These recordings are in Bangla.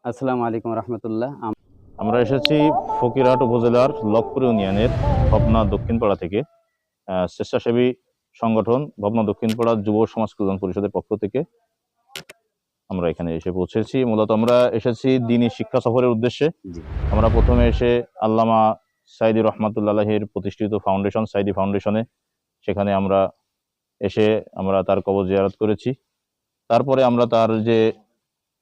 আসসালামু আলাইকুম রহমতুল্লাহ। আমরা এসেছি ফকিরহাট উপজেলার লক্ষ্মপুর ইউনিয়নের ভবনা দক্ষিণপাড়া থেকে। স্বেচ্ছাসেবী সংগঠন ভবনা দক্ষিণপাড়া যুব সমাজ কল্যাণ পরিষদের পক্ষ থেকে আমরা এখানে এসে পৌঁছেছি। মূলত আমরা এসেছি দ্বীনি শিক্ষা সফরের উদ্দেশ্যে। জি আমরা প্রথমে এসে আল্লামা সাইদি রহমাতুল্লাহির প্রতিষ্ঠিত ফাউন্ডেশন সাইদি ফাউন্ডেশনে সেখানে আমরা এসে আমরা তার কবর জিয়ারত করেছি। তারপরে আমরা তার যে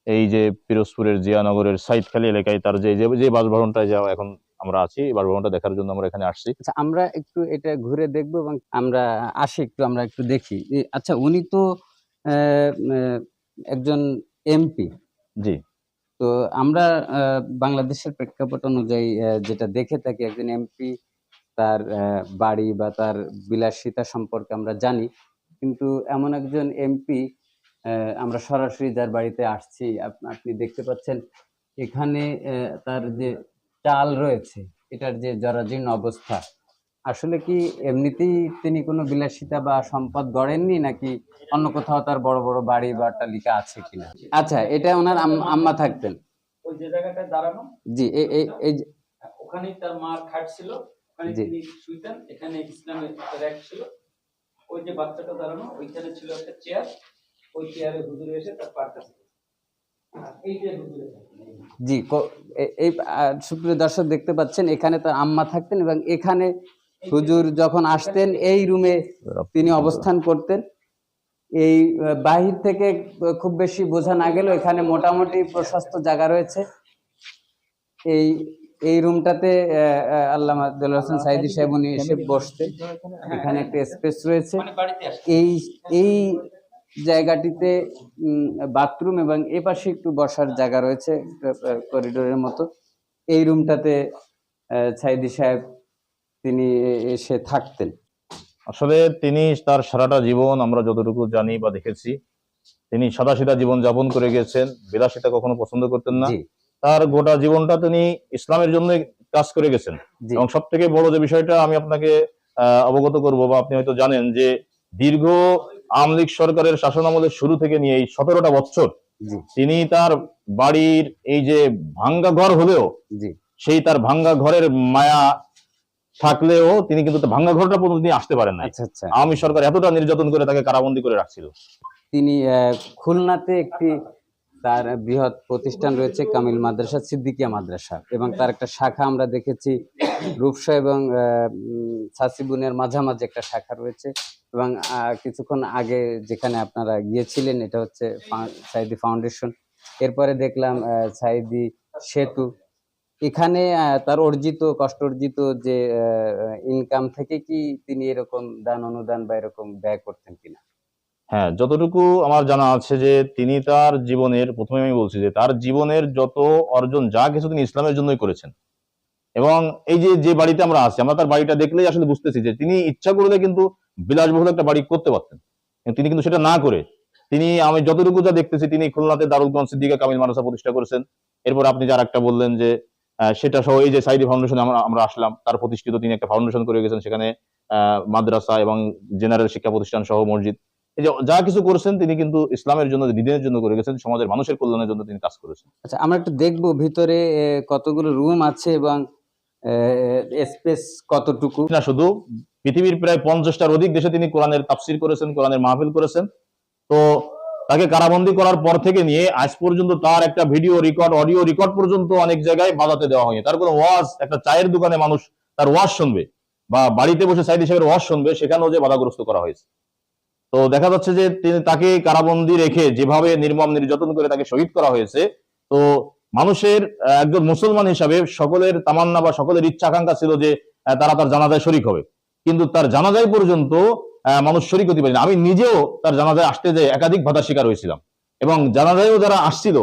এই যে পিরোজপুরের জিয়ানগরের সাইদখালী এলাকায় তার যে যে যে বাসভবনটায় যাওয়া এখন আমরা আছি, এই বাসভবনটা দেখার জন্য আমরা এখানে আসছি। আচ্ছা, আমরা একটু এটা ঘুরে দেখবো এবং আমরা আমরা একটু দেখি। আচ্ছা, উনি তো একজন এমপি। জি তো আমরা বাংলাদেশের প্রেক্ষাপট অনুযায়ী যেটা দেখে থাকি, একজন এমপি তার বাড়ি বা তার বিলাসিতা সম্পর্কে আমরা জানি, কিন্তু এমন একজন এমপি আমরা সরাসরি যার বাড়িতে আসছি, আপনি দেখতে পাচ্ছেন এখানে তার যে চাল রয়েছে, এটার যে জরাজীর্ণ অবস্থা, আসলে কি এমনিতেই তিনি কোনো বিলাসিতা বা সম্পদ গড়েননি, নাকি অন্য কোথাও তার বড় বড় বাড়ি বা অট্টালিকা আছে কিনা? আচ্ছা, এটা ওনার আম্মা থাকতেন। ওই যে জায়গাটায় দাঁড়ানো, জি, এই ওখানেই তার মার খাট ছিল, ওখানে জি তিনি শুইতেন। এখানে ইসলামের একটা র‍্যাক ছিল। ওই যে বাচ্চাটা দাঁড়ানো, ওইখানে ছিল একটা চেয়ার। ওই চেয়ারে হুজুরে এসে তার পার কাছে। আর এই যে হুজুরে থাকতেন। জি এই সুপ্রিয় দর্শক, দেখতে পাচ্ছেন এখানে তার আম্মা থাকতেন এবং এখানে হুজুর যখন আসতেন এই রুমে তিনি অবস্থান করতেন। এই বাহির থেকে খুব বেশি বোঝা না গেলেও এখানে মোটামুটি প্রশস্ত জায়গা রয়েছে। এই এই রুমটাতে আল্লামা দেলোয়ার হোসেন সাইদি সাহেব উনি এসে বসতেন। এখানে একটা স্পেস রয়েছে। মানে বাড়িতে আসে। এই এই জায়গাটিতে বাথরুম এবং এ পাশে একটু বসার জায়গা রয়েছে, করিডোরের মতো। এই রুমটাতে সাইদি সাহেব তিনি এসে থাকতেন। আসলে তিনি তার সারাটা জীবন আমরা যতটুকু জানি বা দেখেছি, তিনি সাদাসিধা জীবন যাপন করে গেছেন, বিলাসিতা কখনো পছন্দ করতেন না। জি তার গোটা জীবনটা তিনি ইসলামের জন্য কাজ করে গেছেন। জি এবং সব থেকে বড় যে বিষয়টা আমি আপনাকে অবগত করবো বা আপনি হয়তো জানেন যে দীর্ঘ আওয়ামী লীগ সরকারের শাসনামলের শুরু থেকে নিয়ে এই 17টা বছর জি তিনি তার বাড়ির এই যে ভাঙ্গা ঘর হলেও জি সেই তার ভাঙ্গা ঘরের মায়া থাকলেও তিনি কিন্তু ভাঙ্গা ঘরটা পর্যন্ত তিনি আসতে পারেন নাই। আচ্ছা আচ্ছা। আওয়ামী সরকার এতটা নির্যাতন করে তাকে কারাবন্দী করে রাখছিল। তিনি খুলনাতে একটি তার বৃহৎ প্রতিষ্ঠান রয়েছে, কামিল মাদ্রাসা, সিদ্দিকিয়া মাদ্রাসা, এবং তার একটা শাখা আমরা দেখেছি রূপসা এবং সাসিবুনের মাঝামাঝি একটা শাখা রয়েছে। এবং কিছুক্ষণ আগে যেখানে আপনারা গিয়েছিলেন, এটা হচ্ছে সাইদি ফাউন্ডেশন। এরপরে দেখলাম সাইদি সেতু। এখানে তার কষ্ট অর্জিত যে ইনকাম থেকে কি তিনি এরকম দান অনুদান বা এরকম ব্যয় করতেন কিনা? হ্যাঁ, যতটুকু আমার জানা আছে যে তিনি তার জীবনের, প্রথমে আমি বলছি যে তার জীবনের যত অর্জন যা কিছু তিনি ইসলামের জন্যই করেছেন। এবং এই যে যে বাড়িতে আমরা আছি, আমরা তার বাড়িটা দেখলেই আসলে বুঝতেছি যে তিনি ইচ্ছা করলে কিন্তু বিলাসবহুল একটা বাড়ি করতে পারতেন, কিন্তু তিনি কিন্তু সেটা না করে তিনি, আমি যতটুকু যা দেখতেছি, তিনি খুলনাতে দারুল সিদ্দিকা কামিল মাদ্রাসা প্রতিষ্ঠা করেছেন। এরপর আপনি যার একটা বললেন যে সেটা সহ এই যে সাইদি ফাউন্ডেশনে আমরা আসলাম, তার প্রতিষ্ঠিত তিনি একটা ফাউন্ডেশন করে গেছেন, সেখানে মাদ্রাসা এবং জেনারেল শিক্ষা প্রতিষ্ঠান সহ মসজিদ, এই যে যা কিছু করেছেন তিনি কিন্তু ইসলামের জন্য, দিনের জন্য করে গেছেন, সমাজের মানুষের কল্যাণের জন্য তিনি কাজ করেছেন। আচ্ছা, আমরা একটু দেখবো ভিতরে কতগুলো রুম আছে এবং স্পেস কতটুকু। না, শুধু পৃথিবীর প্রায় 50টার অধিক দেশে তিনি কোরআনের তাফসির করেছেন, কোরআনের মাহফিল করেছেন। তো তাকে কারাবন্দী করার পর থেকে নিয়ে আজ পর্যন্ত তার একটা ভিডিও রেকর্ড, অডিও রেকর্ড পর্যন্ত অনেক জায়গায় বাজাতে দেওয়া হয়নি। তার কোনো ওয়াজ, একটা চায়ের দোকানে মানুষ তার ওয়াজ শুনবে বা বাড়িতে বসে সাইদি সাহেবের ওয়াজ শুনবে, সেখানেও যে বাধাগ্রস্ত করা হয়েছে। তো দেখা যাচ্ছে যে তিনি তাকে কারাবন্দী রেখে যেভাবে নির্মম নির্যাতন করে তাকে শহীদ করা হয়েছে, তো মানুষের একজন মুসলমান হিসাবে সকলের তামান্না বা সকলের ইচ্ছা আকাঙ্ক্ষা ছিল যে তারা তার জানাজায় শরিক হবে, কিন্তু তার জানাজায় পর্যন্ত মানুষ শরিক হতে পারেনি। আমি নিজেও তার জানাজায় আসতে যে একাধিক বাধার শিকার হয়েছিলাম, এবং জানাজায়ও যারা আসছিল,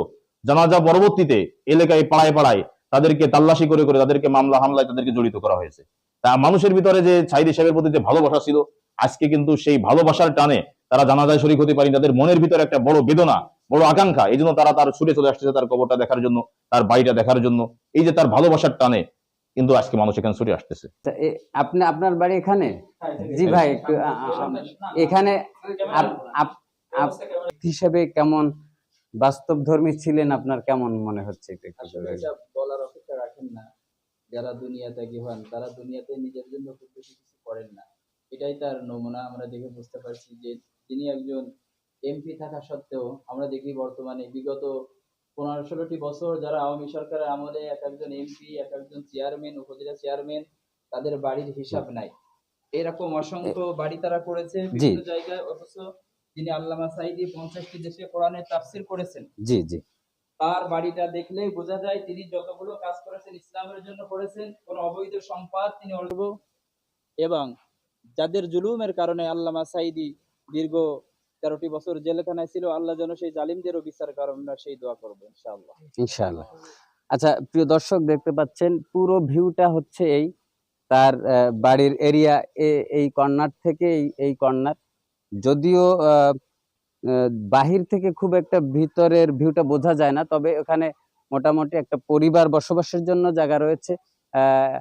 জানাজা পরবর্তীতে এলাকায় পাড়ায় পাড়ায় তাদেরকে তাল্লাশি করে করে তাদেরকে মামলা হামলায় তাদেরকে জড়িত করা হয়েছে। তা মানুষের ভিতরে যে সাইদি সাহেবের প্রতি যে ভালোবাসা ছিল, আজকে কিন্তু সেই ভালোবাসার টানে তারা জানাজায় শরিক হতে পারেনি। তাদের মনের ভিতরে একটা বড় বেদনা, বড় আকাঙ্ক্ষা, এই জন্য তারা তার ছুটে চলে আসতেছে তার কবরটা দেখার জন্য, তার বাড়িটা দেখার জন্য। এই যে তার ভালোবাসার টানে কিন্তু আজকে মানুষ এখানে ছুটে আসতেছে। আচ্ছা, আপনি, আপনার বাড়ি এখানে? জি ভাই, একটু এখানে হিসেবে কেমন বাস্তবধর্মী ছিলেন আপনার কেমন মনে হচ্ছে এটা একটু আসলে বলবেন? এটা বলার অপেক্ষা রাখেন না। যারা দুনিয়াত্যাগী হন তারা দুনিয়াতে নিজের জন্য খুব বেশি কিছু করেন না। এটাই তার নমুনা আমরা দেখে বুঝতে পারছি যে তিনি একজন এমপি থাকা সত্ত্বেও আমরা দেখি বর্তমানে বিগত 15-16টি বছর যারা আওয়ামী সরকারের আমলে এক একজন এমপি, এক একজন চেয়ারম্যান, উপজেলা চেয়ারম্যান, তাদের বাড়ির হিসাব নাই। এরকম অসংখ্য বাড়ি তারা করেছে জি বিভিন্ন জায়গায়, অথচ যিনি আল্লামা সাঈদী 50টি দেশে কোরআনের তাফসীর করেছেন, জি জি তার বাড়িটা দেখলেই বোঝা যায় তিনি যতগুলো কাজ করেছেন ইসলামের জন্য করেছেন, কোন অবৈধ সম্পদ তিনি এবং যাদের জুলুমের কারণে আল্লামা সাঈদী দীর্ঘ 13টি বছর জেলখানায় ছিল, আল্লাহ যেন সেই জালিমদেরও বিচার করেন, আমরা সেই দোয়া করবো ইনশাআল্লাহ। ইনশাআল্লাহ। আচ্ছা প্রিয় দর্শক, দেখতে পাচ্ছেন পুরো ভিউটা হচ্ছে এই তার বাড়ির এরিয়া, এই কর্নার থেকে এই কর্নার। যদিও বাহির থেকে খুব একটা ভিতরের ভিউটা বোঝা যায় না, তবে ওখানে মোটামুটি একটা পরিবার বসবাসের জন্য জায়গা রয়েছে। আহ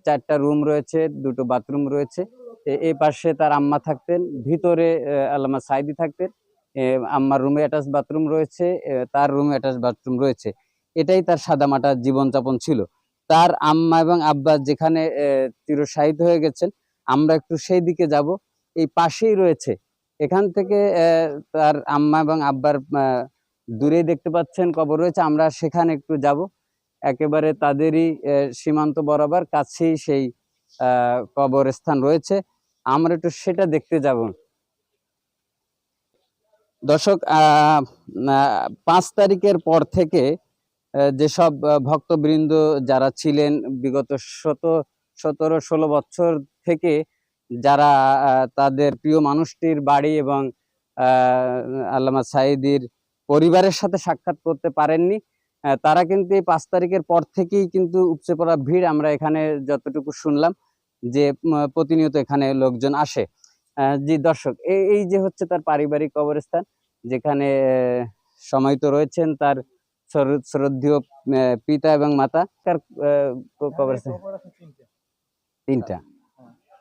4টা রুম রয়েছে, 2টো বাথরুম রয়েছে। এই পাশে তার আম্মা থাকতেন, ভিতরে আল্লামা সাঈদী থাকতেন। আম্মার রুমে অ্যাটাচ বাথরুম রয়েছে, তার রুমে অ্যাটাচ বাথরুম রয়েছে। এটাই তার সাদামাটা জীবনযাপন ছিল। তার আম্মা এবং আব্বা যেখানে চিরশায়িত হয়ে গেছেন, আমরা একটু সেই দিকে যাব। এই পাশেই রয়েছে, এখান থেকে তার আম্মা এবং আব্বার দূরেই দেখতে পাচ্ছেন কবর রয়েছে। আমরা সেখানে একটু যাব, একেবারে তাদেরই সীমান্ত বরাবর কাছেই সেই কবরস্থান রয়েছে। আমরা একটু সেটা দেখতে যাব। দর্শক, 5 তারিখের পর থেকে যেসব ভক্তবৃন্দ যারা ছিলেন বিগত 17-16 বছর থেকে, যারা তাদের প্রিয় মানুষটির বাড়ি এবং আল্লামা সাঈদীর পরিবারের সাথে সাক্ষাৎ করতে পারেননি, তারা কিন্তু এই 5 তারিখের পর থেকেই কিন্তু উপচে পড়া ভিড়। আমরা এখানে যতটুকু শুনলাম যে প্রতিনিয়ত এখানে লোকজন আসে। জি দর্শক, এই যে হচ্ছে তার পারিবারিক কবরস্থান, যেখানে সমাহিত রয়েছেন তার শ্রদ্ধেয় পিতা এবং মাতা। তার কবরস্থান 3টা।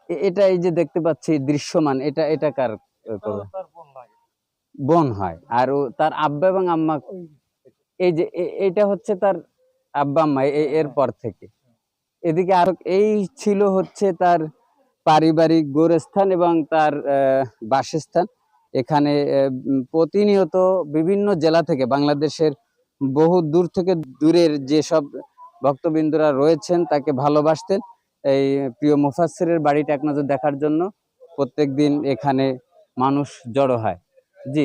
এটা এই যে দেখতে পাচ্ছি দৃশ্যমান, এটা কার কবর? বোন হয়। আর তার আব্বা এবং আম্মা, এই যে এটা হচ্ছে তার আব্বা আম্মা এর পর থেকে। এদিকে আর এই ছিল হচ্ছে তার পারিবারিক গোরস্থান এবং তার বাসস্থান। এখানে প্রতিনিয়ত বিভিন্ন জেলা থেকে, বাংলাদেশের বহু দূর থেকে দূরের যেসব ভক্তবৃন্দরা রয়েছেন তাকে ভালোবাসতেন, এই প্রিয় মুফাসসিরের বাড়িটা এক নজর দেখার জন্য প্রত্যেকদিন এখানে মানুষ জড়ো হয়। জি।